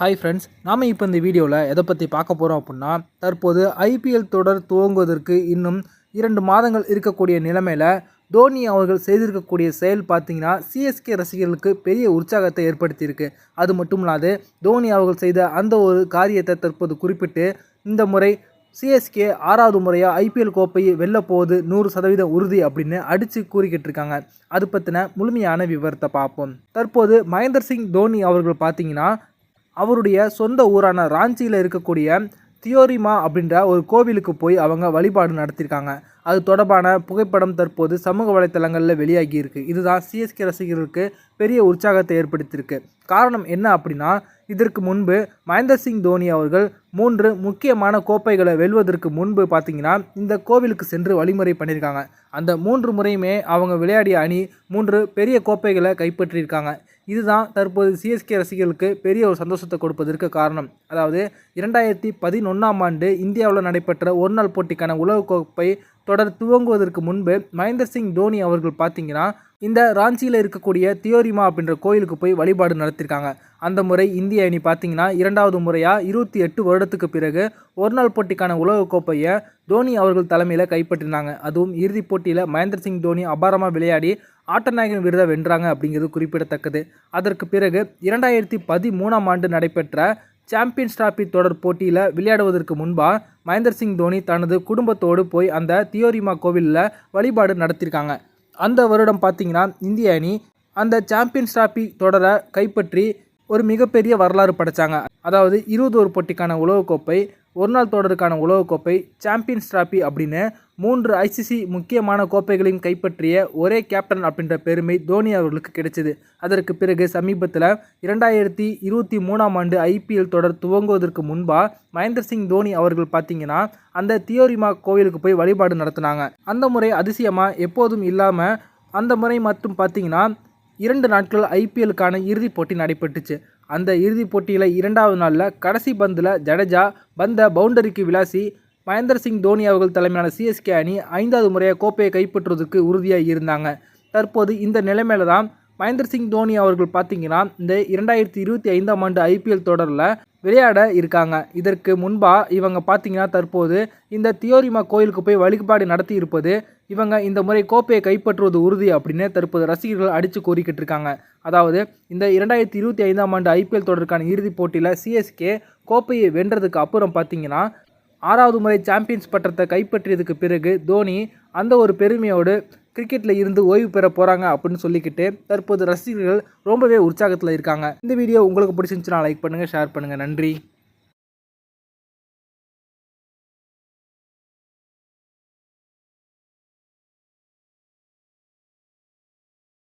Hi friends, நாம் இப்போ இந்த வீடியோவில் எதை பற்றி பார்க்க போகிறோம் அப்படின்னா, தற்போது ஐபிஎல் தொடர் துவங்குவதற்கு இன்னும் 2 மாதங்கள் இருக்கக்கூடிய நிலைமையில் தோனி அவர்கள் செய்திருக்கக்கூடிய செயல் பார்த்திங்கன்னா சிஎஸ்கே ரசிகர்களுக்கு பெரிய உற்சாகத்தை ஏற்படுத்தியிருக்கு. அது மட்டும் இல்லாது தோனி அவர்கள் செய்த அந்த ஒரு காரியத்தை தற்போது குறிப்பிட்டு இந்த முறை சிஎஸ்கே 6வது முறையாக ஐபிஎல் கோப்பையை வெல்ல போவது 100% உறுதி அப்படின்னு அடித்து கூறிக்கிட்டு இருக்காங்க. அது பற்றின முழுமையான விவரத்தை பார்ப்போம். தற்போது மகேந்திர சிங் தோனி அவர்கள் பார்த்திங்கன்னா அவருடைய சொந்த ஊரான ராஞ்சியில் இருக்கக்கூடிய தியோரிமா அப்படின்ற ஒரு கோவிலுக்கு போய் அவங்க வழிபாடு நடத்தியிருக்காங்க. அது தொடர்பான புகைப்படம் தற்போது சமூக வலைத்தளங்களில் வெளியாகி இருக்குது. இதுதான் சிஎஸ்கே ரசிகர்களுக்கு பெரிய உற்சாகத்தை ஏற்படுத்தியிருக்கு. காரணம் என்ன அப்படின்னா, இதற்கு முன்பு மகேந்திர சிங் தோனி அவர்கள் 3 முக்கியமான கோப்பைகளை வெல்வதற்கு முன்பு பார்த்திங்கன்னா இந்த கோவிலுக்கு சென்று வழிமுறை பண்ணியிருக்காங்க. அந்த 3 முறையுமே அவங்க விளையாடிய அணி 3 பெரிய கோப்பைகளை கைப்பற்றியிருக்காங்க. இதுதான் தற்போது சிஎஸ்கே ரசிகர்களுக்கு பெரிய ஒரு சந்தோஷத்தை கொடுப்பதற்கு காரணம். அதாவது 2011ஆம் ஆண்டு இந்தியாவில் நடைபெற்ற ஒரு நாள் போட்டிக்கான உலகக்கோப்பை தொடர் துவங்குவதற்கு முன்பு மகேந்திர சிங் தோனி அவர்கள் பார்த்திங்கன்னா இந்த ராஞ்சியில் இருக்கக்கூடிய தியோரிமா அப்படின்ற கோயிலுக்கு போய் வழிபாடு நடத்தியிருக்காங்க. அந்த முறை இந்திய அணி பார்த்திங்கன்னா 2வது முறையாக 28 வருடத்துக்கு பிறகு ஒரு நாள் போட்டிக்கான உலகக்கோப்பையை தோனி அவர்கள் தலைமையில் கைப்பற்றினாங்க. அதுவும் இறுதிப் போட்டியில் மகேந்திர சிங் தோனி அபாரமாக விளையாடி ஆட்டநாயகன் விருதை வென்றாங்க அப்படிங்கிறது குறிப்பிடத்தக்கது. அதற்கு பிறகு 2013ஆம் ஆண்டு நடைபெற்ற சாம்பியன்ஸ் டிராபி தொடர் போட்டியில் விளையாடுவதற்கு முன்பாக மகேந்திர சிங் தோனி தனது குடும்பத்தோடு போய் அந்த தியோரிமா கோவிலில் வழிபாடு நடத்தியிருக்காங்க. அந்த வருடம் பார்த்திங்கன்னா இந்திய அணி அந்த சாம்பியன்ஸ் டிராபி தொடரை கைப்பற்றி ஒரு மிகப்பெரிய வரலாறு படைத்தாங்க. அதாவது 21 போட்டிக்கான உலகக்கோப்பை, ஒரு நாள் தொடருக்கான உலகக்கோப்பை, சாம்பியன்ஸ் டிராபி அப்படின்னு 3 ஐசிசி முக்கியமான கோப்பைகளையும் கைப்பற்றிய ஒரே கேப்டன் அப்படின்ற பெருமை தோனி அவர்களுக்கு கிடைச்சிது. அதற்கு பிறகு சமீபத்தில் 2023ஆம் ஆண்டு ஐபிஎல் தொடர் துவங்குவதற்கு முன்பாக மகேந்திர சிங் தோனி அவர்கள் பார்த்திங்கன்னா அந்த தியோரிமா கோவிலுக்கு போய் வழிபாடு நடத்தினாங்க. அந்த முறை அதிசயமாக எப்போதும் இல்லாமல் அந்த முறை மட்டும் பார்த்திங்கன்னா 2 நாட்கள் ஐபிஎல்லுக்கான இறுதிப் போட்டி நடைபெற்றுச்சு. அந்த இறுதிப் போட்டியில் 2வது நாளில் கடைசி பந்தில் ஜடேஜா பந்தை பவுண்டரிக்கு விளாசி மகேந்திர சிங் தோனி அவர்கள் தலைமையிலான சிஎஸ்கே அணி 5வது முறையாக கோப்பையை கைப்பற்றுவதற்கு உறுதியாக இருந்தாங்க. தற்போது இந்த நிலைமையில தான் மகேந்திர சிங் தோனி அவர்கள் பார்த்திங்கன்னா இந்த 2025ஆம் ஆண்டு ஐபிஎல் தொடரில் விளையாட இருக்காங்க. இதற்கு முன்பாக இவங்க பார்த்திங்கன்னா தற்போது இந்த தியோரிமா கோயிலுக்கு போய் வழிபாடு நடத்தி இருப்பது இவங்க இந்த முறை கோப்பையை கைப்பற்றுவது உறுதி அப்படின்னு தற்போது ரசிகர்கள் அடித்து கூறிக்கிட்டு இருக்காங்க. அதாவது இந்த 2025ஆம் ஆண்டு ஐபிஎல் தொடருக்கான இறுதிப் போட்டியில் சிஎஸ்கே கோப்பையை வென்றதுக்கு அப்புறம் பார்த்திங்கன்னா 6வது முறை சாம்பியன்ஸ் பட்டத்தை கைப்பற்றியதுக்கு பிறகு தோனி அந்த ஒரு பெருமையோடு கிரிக்கெட்டில் இருந்து ஓய்வு பெற போகிறாங்க அப்படின்னு சொல்லிக்கிட்டு தற்போது ரசிகர்கள் ரொம்பவே உற்சாகத்தில் இருக்காங்க. இந்த வீடியோ உங்களுக்கு பிடிச்சிருந்துச்சுன்னா லைக் பண்ணுங்கள், ஷேர் பண்ணுங்கள். நன்றி.